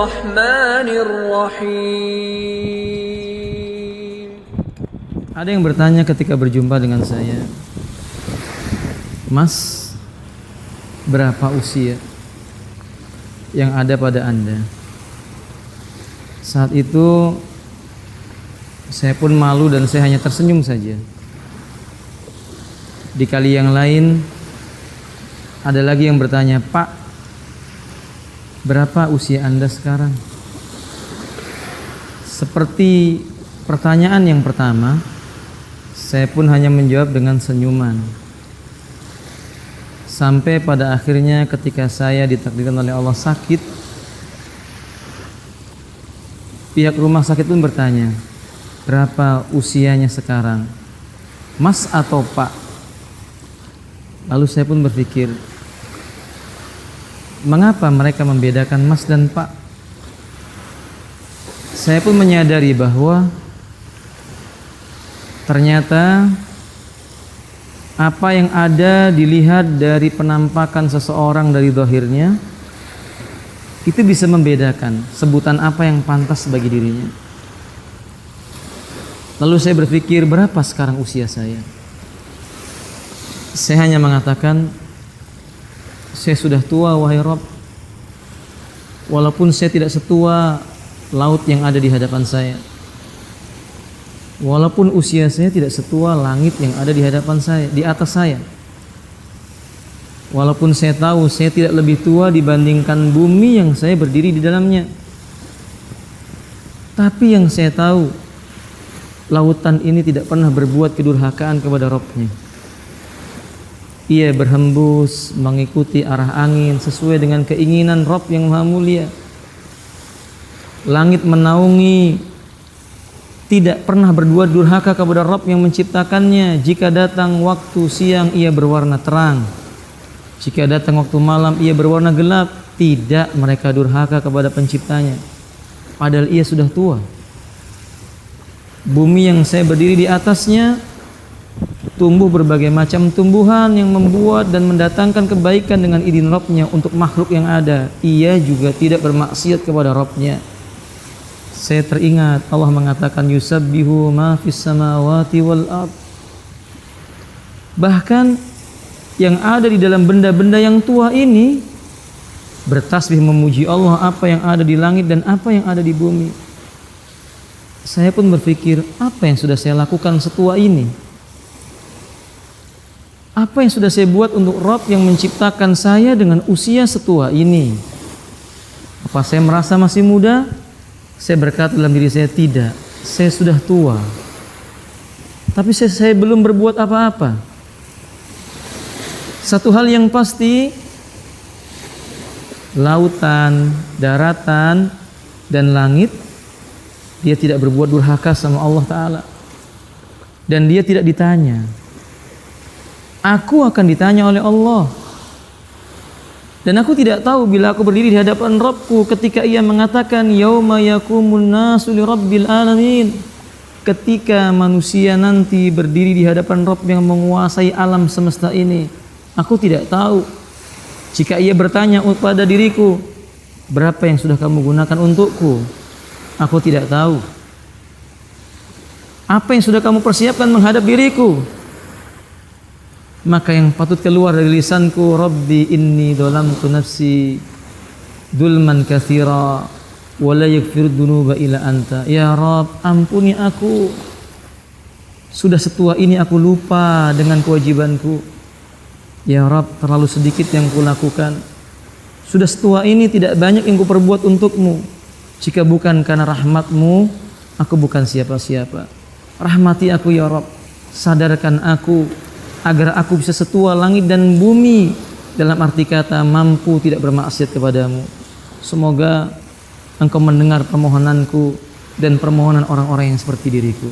الرحمن الرحيم. Ada yang bertanya ketika berjumpa dengan saya, Mas, berapa usia yang ada pada Anda? Saat itu saya pun malu dan saya hanya tersenyum saja. Di kali yang lain ada lagi yang bertanya, Pak, berapa usia Anda sekarang? Seperti pertanyaan yang pertama, saya pun hanya menjawab dengan senyuman. Sampai pada akhirnya ketika saya ditakdirkan oleh Allah sakit, pihak rumah sakit pun bertanya, berapa usianya sekarang? Mas atau Pak? Lalu saya pun berpikir, mengapa mereka membedakan Mas dan Pak? Saya pun menyadari bahwa ternyata apa yang ada dilihat dari penampakan seseorang dari zahirnya itu bisa membedakan sebutan apa yang pantas bagi dirinya. Lalu saya berpikir, berapa sekarang usia saya? Saya hanya mengatakan, saya sudah tua wahai Rabb. Walaupun saya tidak setua laut yang ada di hadapan saya, walaupun usia saya tidak setua langit yang ada di hadapan saya, di atas saya, walaupun saya tahu saya tidak lebih tua dibandingkan bumi yang saya berdiri di dalamnya, tapi yang saya tahu, lautan ini tidak pernah berbuat kedurhakaan kepada Rabb-Nya. Ia berhembus mengikuti arah angin sesuai dengan keinginan Rabb yang Maha Mulia. Langit menaungi, tidak pernah berbuat durhaka kepada Rabb yang menciptakannya. Jika datang waktu siang, ia berwarna terang. Jika datang waktu malam, ia berwarna gelap. Tidak mereka durhaka kepada penciptanya, padahal ia sudah tua. Bumi yang saya berdiri di atasnya tumbuh berbagai macam tumbuhan yang membuat dan mendatangkan kebaikan dengan izin Rabb-Nya untuk makhluk yang ada. Ia juga tidak bermaksiat kepada Rabb-Nya. Saya teringat Allah mengatakan yusabbihu ma fis samawati wal ard. Bahkan yang ada di dalam benda-benda yang tua ini bertasbih memuji Allah, apa yang ada di langit dan apa yang ada di bumi. Saya pun berpikir, apa yang sudah saya lakukan setua ini? Apa yang sudah saya buat untuk Rabb yang menciptakan saya dengan usia setua ini? Apa saya merasa masih muda? Saya berkata dalam diri saya, tidak, saya sudah tua. Tapi saya belum berbuat apa-apa. Satu hal yang pasti, lautan, daratan, dan langit, dia tidak berbuat durhaka sama Allah Ta'ala. Dan dia tidak ditanya. Aku akan ditanya oleh Allah. Dan aku tidak tahu bila aku berdiri di hadapan Rabbku ketika ia mengatakan yauma yaqumun nasu li rabbil alamin. Ketika manusia nanti berdiri di hadapan Rabb yang menguasai alam semesta ini, aku tidak tahu. Jika ia bertanya pada diriku, berapa yang sudah kamu gunakan untukku? Aku tidak tahu. Apa yang sudah kamu persiapkan menghadap diriku? Maka yang patut keluar dari lisanku, Rabbi inni dhalamtu nafsi dzulman katsira wa la yaghfiru dzunuba illa anta. Ya Rabb, ampuni aku. Sudah setua ini aku lupa dengan kewajibanku. Ya Rabb, terlalu sedikit yang kulakukan. Sudah setua ini tidak banyak yang kuperbuat untukmu. Jika bukan karena rahmatmu, aku bukan siapa-siapa. Rahmati aku ya Rabb. Sadarkan aku agar aku bisa setua langit dan bumi, dalam arti kata mampu tidak bermaksiat kepadamu. Semoga Engkau mendengar permohonanku dan permohonan orang-orang yang seperti diriku.